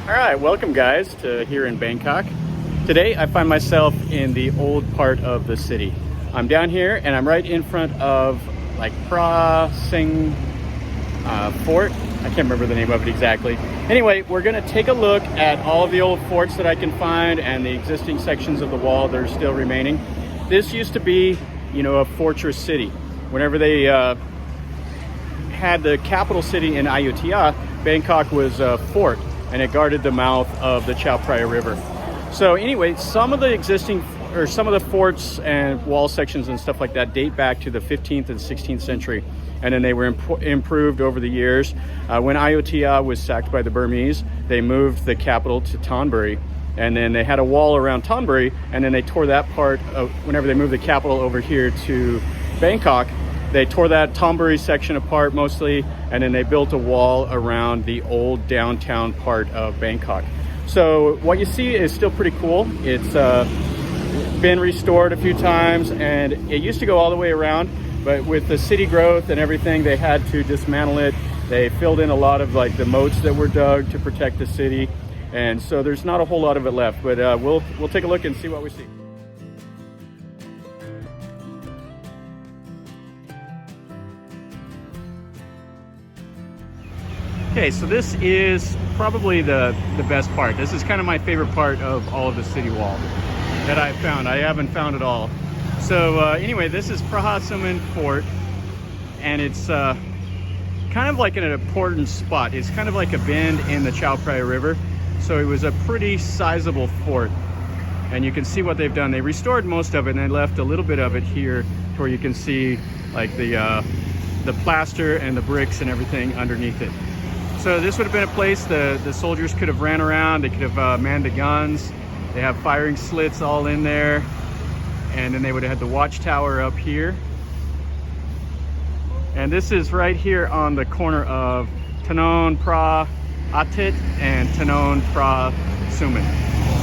All right, welcome guys to here in Bangkok. Today I find myself in the old part of the city. I'm down here and I'm right in front of like Phra Fort. I can't remember the name of it exactly. Anyway, we're gonna take a look at all of the old forts that I can find and the existing sections of the wall that are still remaining. This used to be, a fortress city. Whenever they had the capital city in Ayutthaya, Bangkok was a fort, and it guarded the mouth of the Chao Phraya River. So anyway, some of the forts and wall sections and stuff like that date back to the 15th and 16th century. And then they were improved over the years. When Ayutthaya was sacked by the Burmese, they moved the capital to Thonburi. And then they had a wall around Thonburi, and then they tore that part of, whenever they moved the capital over here to Bangkok, they tore that Thonburi section apart mostly, and then they built a wall around the old downtown part of Bangkok. So what you see is still pretty cool. It's been restored a few times, and it used to go all the way around, but with the city growth and everything, they had to dismantle it. They filled in a lot of like the moats that were dug to protect the city, and so there's not a whole lot of it left, but we'll take a look and see what we see. Okay, so this is probably the best part. This is kind of my favorite part of all of the city wall that I've found. I haven't found it all. So anyway, this is Phra Sumen Fort, and it's kind of like an important spot. It's kind of like a bend in the Chao Phraya River. So it was a pretty sizable fort. And you can see what they've done. They restored most of it, and they left a little bit of it here to where you can see like the plaster and the bricks and everything underneath it. So this would have been a place the soldiers could have ran around. They could have manned the guns. They have firing slits all in there. And then they would have had the watchtower up here. And this is right here on the corner of Tanon Phra Atit and Tanon Phra Sumen.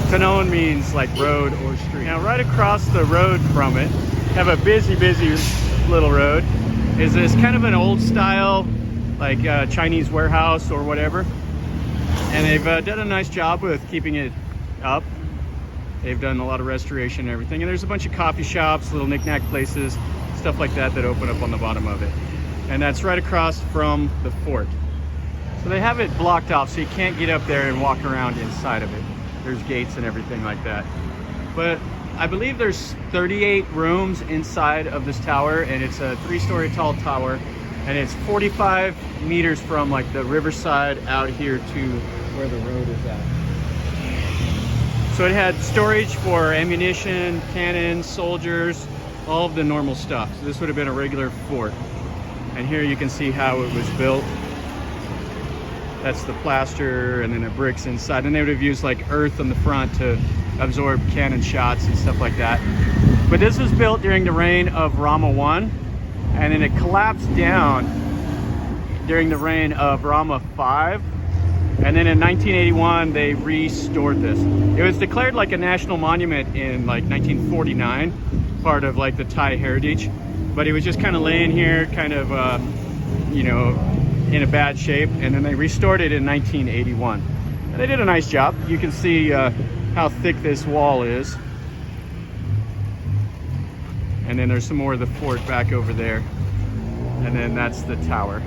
Tanon means like road or street. Now right across the road from it, have a busy little road, is this kind of an old style like Chinese warehouse or whatever, and they've done a nice job with keeping it up. They've done a lot of restoration and everything, and there's a bunch of coffee shops, little knick-knack places, stuff like that that open up on the bottom of it, and that's right across from the fort. So they have it blocked off so you can't get up there and walk around inside of it. There's gates and everything like that, but I believe there's 38 rooms inside of this tower, and it's a 3-story tall tower. And it's 45 meters from like the Riverside out here to where the road is at. So it had storage for ammunition, cannons, soldiers, all of the normal stuff. So this would have been a regular fort. And here you can see how it was built. That's the plaster and then the bricks inside. And they would have used like earth on the front to absorb cannon shots and stuff like that. But this was built during the reign of Rama I. And then it collapsed down during the reign of Rama V. And then in 1981, they restored this. It was declared like a national monument in like 1949, part of like the Thai heritage. But it was just kind of laying here, kind of, in a bad shape. And then they restored it in 1981. And they did a nice job. You can see how thick this wall is. And then there's some more of the fort back over there. And then that's the tower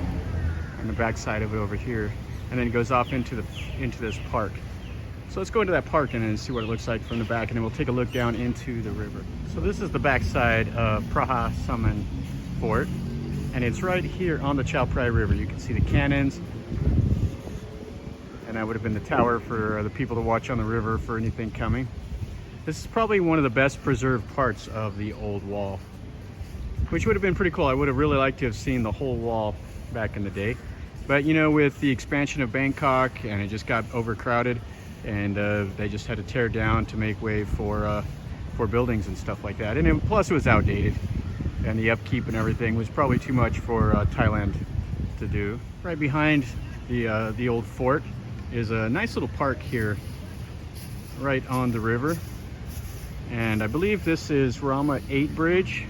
on the back side of it over here. And then it goes off into this park. So let's go into that park and then see what it looks like from the back, and then we'll take a look down into the river. So this is the back side of Phra Sumen Fort. And it's right here on the Chao Phraya River. You can see the cannons. And that would have been the tower for the people to watch on the river for anything coming. This is probably one of the best preserved parts of the old wall, which would have been pretty cool. I would have really liked to have seen the whole wall back in the day. But with the expansion of Bangkok, and it just got overcrowded, and they just had to tear down to make way for buildings and stuff like that. And plus it was outdated, and the upkeep and everything was probably too much for Thailand to do. Right behind the old fort is a nice little park here, right on the river. And I believe this is Rama 8 Bridge.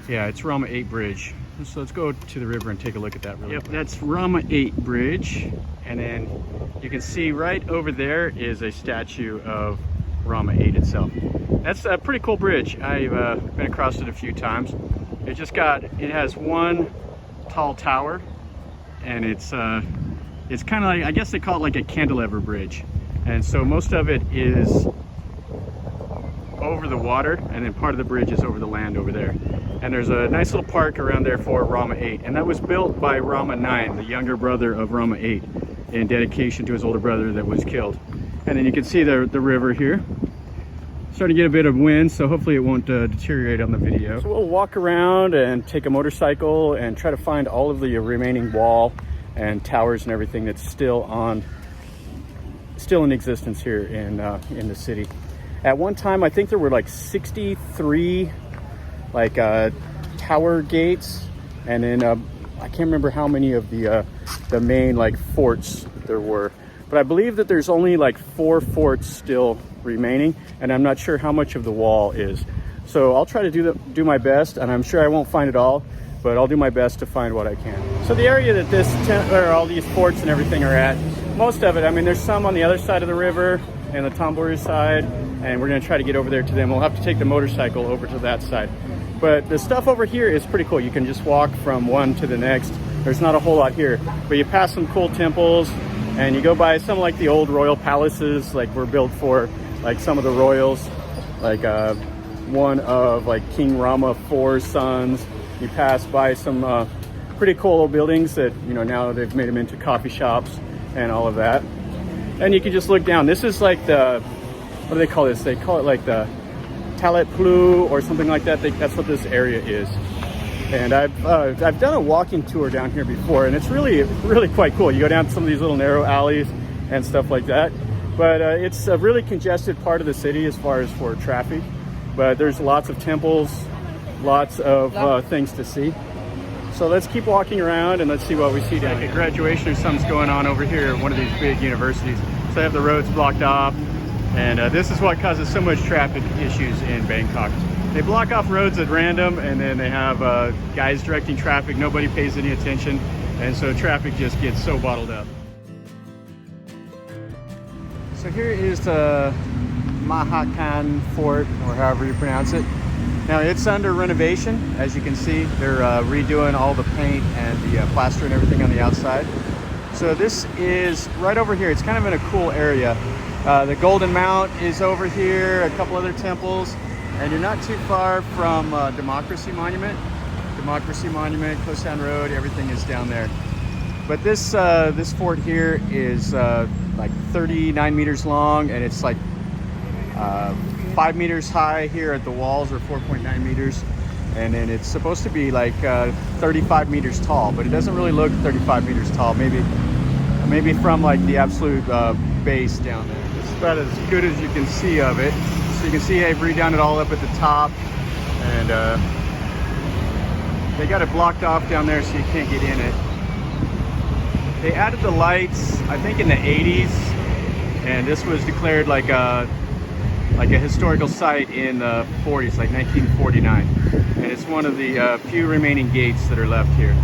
Yeah, it's Rama 8 Bridge. So let's go to the river and take a look at that really quick. That's Rama 8 Bridge. And then you can see right over there is a statue of Rama VIII itself. That's a pretty cool bridge. I've been across it a few times. It has one tall tower, and it's kind of like, I guess they call it like a cantilever bridge. And so most of it is over the water, and then part of the bridge is over the land over there. And there's a nice little park around there for Rama VIII, and that was built by Rama IX, the younger brother of Rama VIII, in dedication to his older brother that was killed. And then you can see the river here. Starting to get a bit of wind, so hopefully it won't deteriorate on the video. So we'll walk around and take a motorcycle and try to find all of the remaining wall and towers and everything that's still in existence here in the city. At one time, I think there were like 63 like tower gates, and then I can't remember how many of the main like forts there were, but I believe that there's only like 4 forts still remaining, and I'm not sure how much of the wall is. So I'll try to do my best, and I'm sure I won't find it all, but I'll do my best to find what I can. So the area that all these forts and everything are at, most of it, I mean, there's some on the other side of the river and the Tamburi side, and we're gonna try to get over there to them. We'll have to take the motorcycle over to that side. But the stuff over here is pretty cool. You can just walk from one to the next. There's not a whole lot here, but you pass some cool temples, and you go by some like the old royal palaces, like were built for like some of the royals, like one of like King Rama IV's sons. You pass by some pretty cool old buildings that, you know, now they've made them into coffee shops and all of that. And you can just look down. This is like what do they call this? They call it like the Talat Plu or something like that. That's what this area is. And I've done a walking tour down here before, and it's really quite cool. You go down some of these little narrow alleys and stuff like that. But it's a really congested part of the city as far as for traffic. But there's lots of temples, lots of things to see. So let's keep walking around and let's see what we see down here. Graduation or something's going on over here at one of these big universities. So they have the roads blocked off, and this is what causes so much traffic issues in Bangkok. They block off roads at random, and then they have guys directing traffic. Nobody pays any attention, and so traffic just gets so bottled up. So here is the Mahakan Fort, or however you pronounce it. Now it's under renovation. As you can see, they're redoing all the paint and the plaster and everything on the outside. So this is right over here. It's kind of in a cool area. The Golden Mount is over here, a couple other temples, and you're not too far from Democracy Monument. Democracy Monument, Kosan Road, everything is down there. But this fort here is like 39 meters long, and it's like 5 meters high here at the walls, or 4.9 meters. And then it's supposed to be like 35 meters tall, but it doesn't really look 35 meters tall. Maybe from like the absolute base down there. It's about as good as you can see of it. So you can see I've redone it all up at the top, and they got it blocked off down there so you can't get in it. They added the lights, I think, in the 80s, and this was declared like a historical site in the 40s, like 1949. And it's one of the few remaining gates that are left here.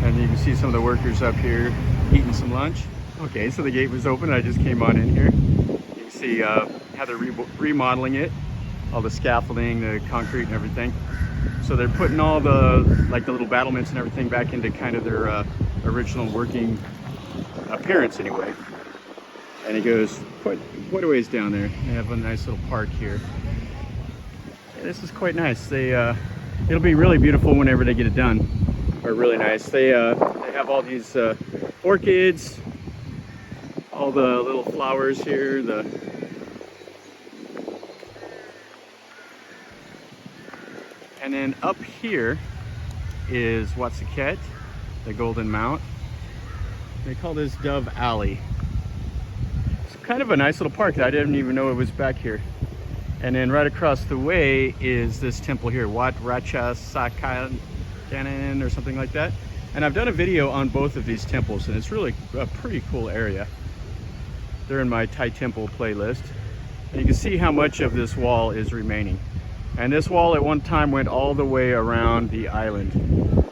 And you can see some of the workers up here eating some lunch. Okay, so the gate was open. I just came on in here. You can see how they're remodeling it, all the scaffolding, the concrete and everything. So they're putting all the little battlements and everything back into kind of their original working appearance anyway. And it goes quite a ways down there. They have a nice little park here. Yeah, this is quite nice. It'll be really beautiful whenever they get it done. Or really nice. They have all these orchids, all the little flowers here. And then up here is Watsaket, the Golden Mount. They call this Dove Alley. It's kind of a nice little park. I didn't even know it was back here. And then right across the way is this temple here, Wat Rattanakosin Island or something like that. And I've done a video on both of these temples, and it's really a pretty cool area. They're in my Thai temple playlist. And you can see how much of this wall is remaining. And this wall at one time went all the way around the island,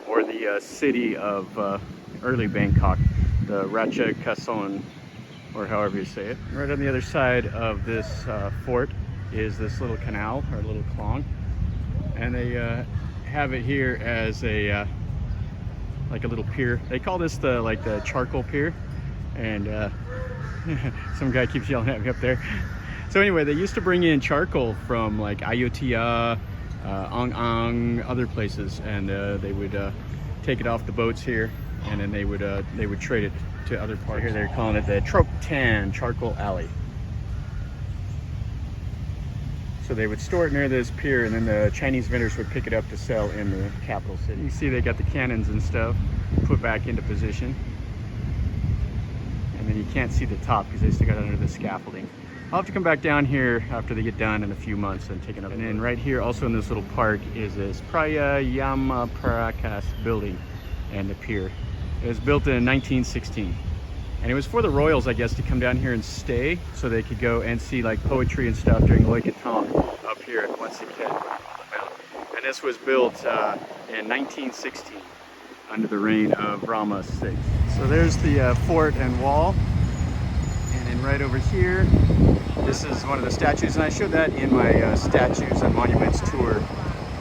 or the city of early Bangkok. the Rattanakosin, or however you say it. Right on the other side of this fort is this little canal, or little clong, and they have it here as a like a little pier. They call this the charcoal pier, and some guy keeps yelling at me up there. So anyway, they used to bring in charcoal from like Ayutthaya, Ong-Ang, other places, and they would take it off the boats here, and then they would trade it to other parts. Here they're calling it the Trop Tan Charcoal Alley. So they would store it near this pier, and then the Chinese vendors would pick it up to sell in the capital city. You see they got the cannons and stuff put back into position. And then you can't see the top because they still got it under the scaffolding. I'll have to come back down here after they get done in a few months and take another. And then right here, also in this little park, is this Phra building and the pier. It was built in 1916. And it was for the royals, I guess, to come down here and stay so they could go and see like poetry and stuff during Lake Atong up here at Once Again on the mountain. And this was built in 1916 under the reign of Rama IV. So there's the fort and wall. And then right over here, this is one of the statues. And I showed that in my statues and monuments tour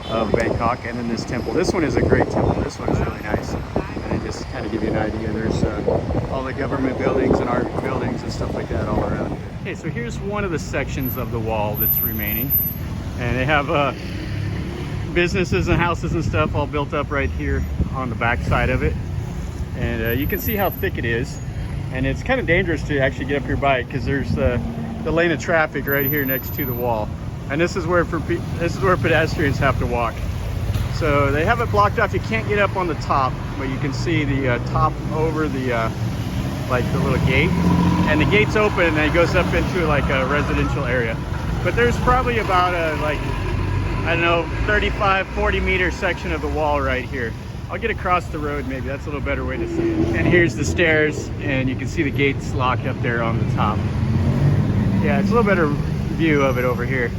of Bangkok. And then this temple. This one is a great temple. This one is really nice. And just kind of give you an idea, there's all the government buildings and art buildings and stuff like that all around. Okay, so here's one of the sections of the wall that's remaining, and they have businesses and houses and stuff all built up right here on the back side of it, and you can see how thick it is, and it's kind of dangerous to actually get up your bike because there's the lane of traffic right here next to the wall, and this is where pedestrians have to walk. So they have it blocked off. You can't get up on the top, but you can see the top over the like the little gate, and the gate's open and it goes up into like a residential area. But there's probably about a like, I don't know, 35-40 meter section of the wall right here. I'll get across the road maybe, that's a little better way to see it. And here's the stairs, and you can see the gates locked up there on the top. Yeah, it's a little better view of it over here.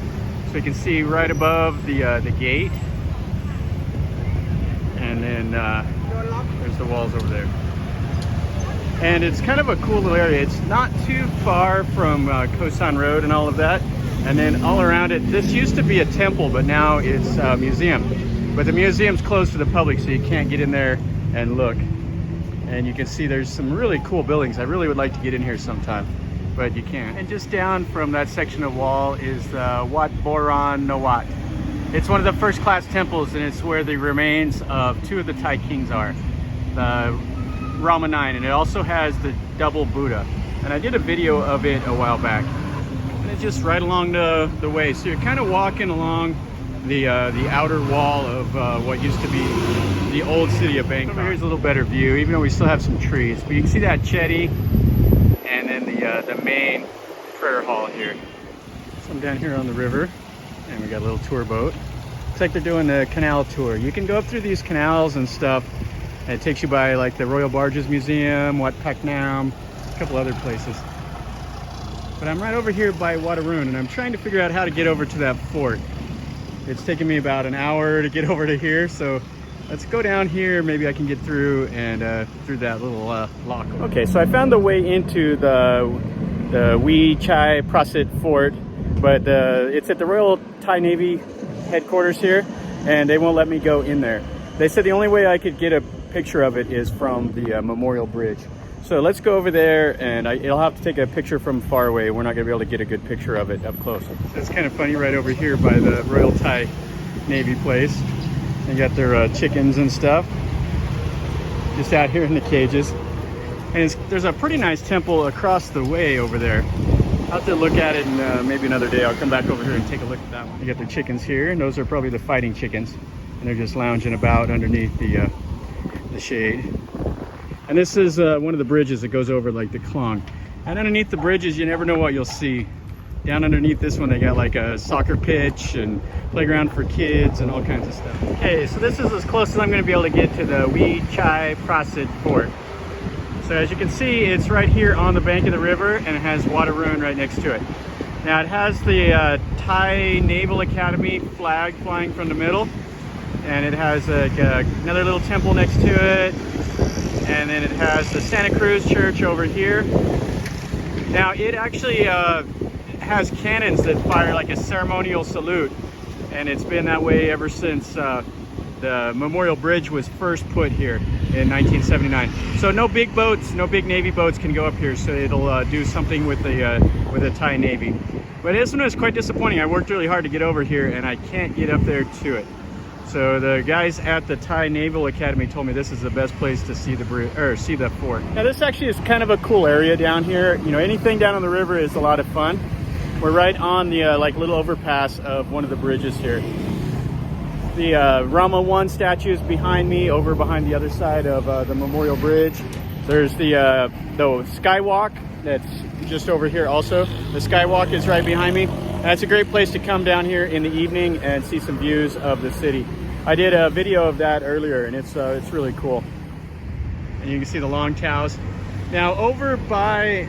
So you can see right above the gate. And then there's the walls over there. And it's kind of a cool little area. It's not too far from Kosan Road and all of that. And then all around it, this used to be a temple, but now it's a museum. But the museum's closed to the public, so you can't get in there and look. And you can see there's some really cool buildings. I really would like to get in here sometime, but you can't. And just down from that section of wall is the Wat Boran Nawat. It's one of the first class temples, and it's where the remains of two of the Thai kings are, the Rama IX, and it also has the double Buddha. And I did a video of it a while back. And it's just right along the way. So you're kind of walking along the outer wall of what used to be the old city of Bangkok. Here's a little better view, even though we still have some trees. But you can see that jetty, and then the main prayer hall here. So I'm down here on the river. And we got a little tour boat. It's like they're doing the canal tour. You can go up through these canals and stuff, and it takes you by like the Royal Barges Museum, Wat Pak Nam, a couple other places. But I'm right over here by Waterun, and I'm trying to figure out how to get over to that fort. It's taken me about an hour to get over to here, so let's go down here. Maybe I can get through and through that little lock. Okay, so I found the way into the Wichai Prasit Fort. But it's at the Royal Thai Navy headquarters here, and they won't let me go in there. They said the only way I could get a picture of it is from the Memorial Bridge. So let's go over there, and I'll have to take a picture from far away. We're not going to be able to get a good picture of it up close. It's kind of funny right over here by the Royal Thai Navy place. They got their chickens and stuff just out here in the cages. And there's a pretty nice temple across the way over there. I'll have to look at it, and maybe another day I'll come back over here and take a look at that one. You got their chickens here, and those are probably the fighting chickens, and they're just lounging about underneath the shade. And this is one of the bridges that goes over like the Klong. And underneath the bridges, you never know what you'll see. Down underneath this one, they got like a soccer pitch and playground for kids and all kinds of stuff. Okay, so this is as close as I'm going to be able to get to the Wichai Prasit Fort. So as you can see, it's right here on the bank of the river, and it has Waterun right next to it. Now it has the Thai Naval Academy flag flying from the middle, and it has another little temple next to it. And then it has the Santa Cruz Church over here. Now it actually has cannons that fire like a ceremonial salute, and it's been that way ever since the Memorial Bridge was first put here in 1979. So no big boats, no big Navy boats can go up here, so it'll do something with the Thai Navy. But this one was quite disappointing. I worked really hard to get over here and I can't get up there to it. So the guys at the Thai Naval Academy told me this is the best place to see the bridge, or see the fort. Now this actually is kind of a cool area down here. You know, anything down on the river is a lot of fun. We're right on the like little overpass of one of the bridges here. The Rama I statue is behind me, over behind the other side of the Memorial Bridge. There's the skywalk that's just over here also. The skywalk is right behind me. That's a great place to come down here in the evening and see some views of the city. I did a video of that earlier, and it's really cool. And you can see the long tows. Now over by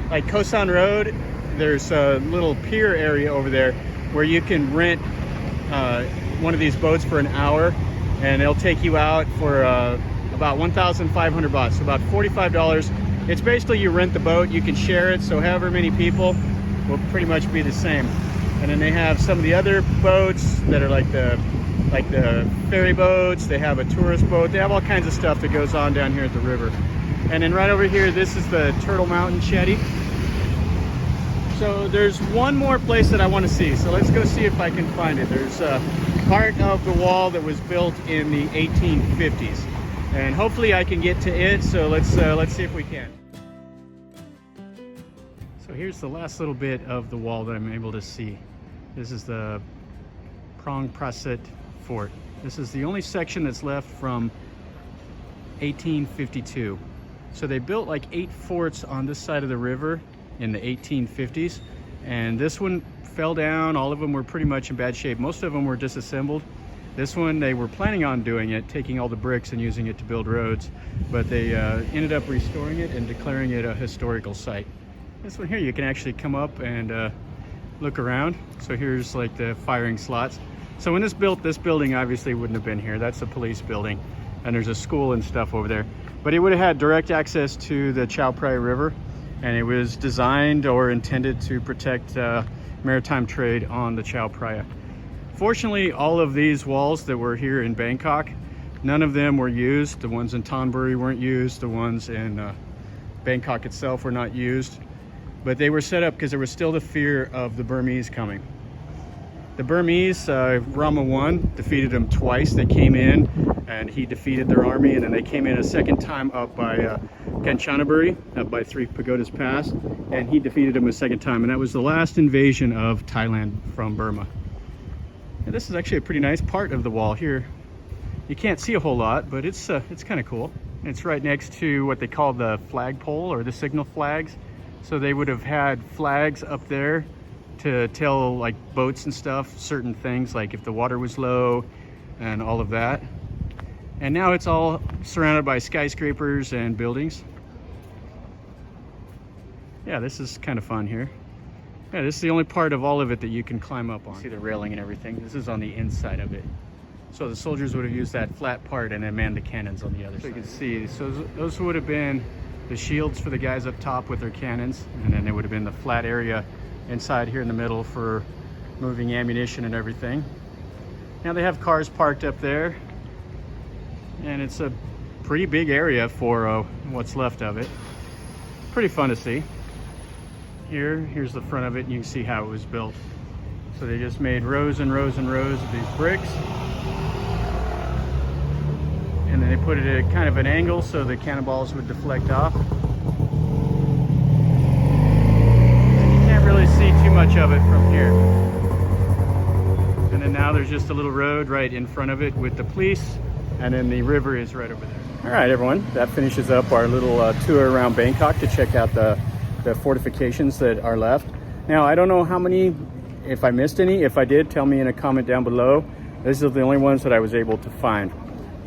like Kosan Road, there's a little pier area over there where you can rent one of these boats for an hour, and it'll take you out for about 1,500 baht, so about $45. It's basically you rent the boat, you can share it, so however many people will pretty much be the same. And then they have some of the other boats that are like the ferry boats. They have a tourist boat. They have all kinds of stuff that goes on down here at the river. And then right over here, this is the Turtle Mountain Jetty. So there's one more place that I want to see. So let's go see if I can find it. There's part of the wall that was built in the 1850s. And hopefully I can get to it. So let's see if we can. So here's the last little bit of the wall that I'm able to see. This is the Phadung Prasit Fort. This is the only section that's left from 1852. So they built like 8 forts on this side of the river in the 1850s, and this one fell down. All of them were pretty much in bad shape. Most of them were disassembled. This one, they were planning on doing it, taking all the bricks and using it to build roads, but they ended up restoring it and declaring it a historical site. This one here, you can actually come up and look around. So here's like the firing slots. So when this built, this building obviously wouldn't have been here. That's a police building, and there's a school and stuff over there. But it would have had direct access to the Chao Phraya River, and it was designed or intended to protect maritime trade on the Chao Phraya. Fortunately, all of these walls that were here in Bangkok, none of them were used. The ones in Thonburi weren't used. The ones in Bangkok itself were not used. But they were set up because there was still the fear of the Burmese coming. The Burmese, Rama I defeated them twice. They came in and he defeated their army, and then they came in a second time up by Kanchanaburi, up by 3 Pagodas Pass, and he defeated them a second time, and that was the last invasion of Thailand from Burma. And this is actually a pretty nice part of the wall here. You can't see a whole lot, but it's kind of cool. It's right next to what they call the flagpole, or the signal flags. So they would have had flags up there to tell like boats and stuff certain things, like if the water was low and all of that. And now it's all surrounded by skyscrapers and buildings. Yeah, this is kind of fun here. Yeah, this is the only part of all of it that you can climb up on. See the railing and everything. This is on the inside of it. So the soldiers would have used that flat part and then manned the cannons on the other side. So you can see, so those would have been the shields for the guys up top with their cannons, and then there would have been the flat area inside here in the middle for moving ammunition and everything. Now they have cars parked up there, and it's a pretty big area for what's left of it. Pretty fun to see. Here's the front of it, and you can see how it was built. So they just made rows and rows and rows of these bricks, and then they put it at kind of an angle so the cannonballs would deflect off. And you can't really see too much of it from here. And then now there's just a little road right in front of it with the police, and then the river is right over there. All right, everyone, that finishes up our little tour around Bangkok to check out the fortifications that are left. Now, I don't know how many, if I missed any. If I did, tell me in a comment down below. These are the only ones that I was able to find,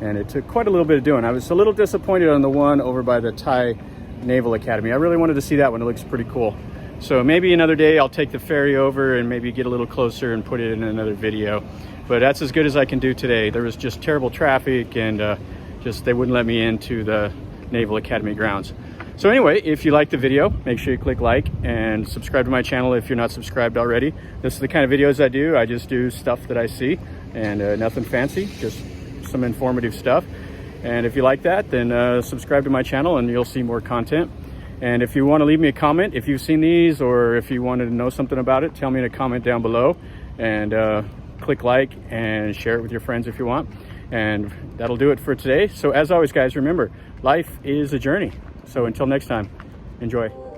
and it took quite a little bit of doing. I was a little disappointed on the one over by the Thai Naval Academy. I really wanted to see that one. It looks pretty cool. So maybe another day I'll take the ferry over and maybe get a little closer and put it in another video. But that's as good as I can do today. There was just terrible traffic, and Just they wouldn't let me into the Naval Academy grounds. So anyway, if you like the video, make sure you click like and subscribe to my channel if you're not subscribed already. This is the kind of videos I do. I just do stuff that I see, and nothing fancy, just some informative stuff. And if you like that, then subscribe to my channel and you'll see more content. And if you want to leave me a comment, if you've seen these, or if you wanted to know something about it, tell me in a comment down below. And click like and share it with your friends if you want. And that'll do it for today. So as always, guys, remember, life is a journey. So until next time, enjoy.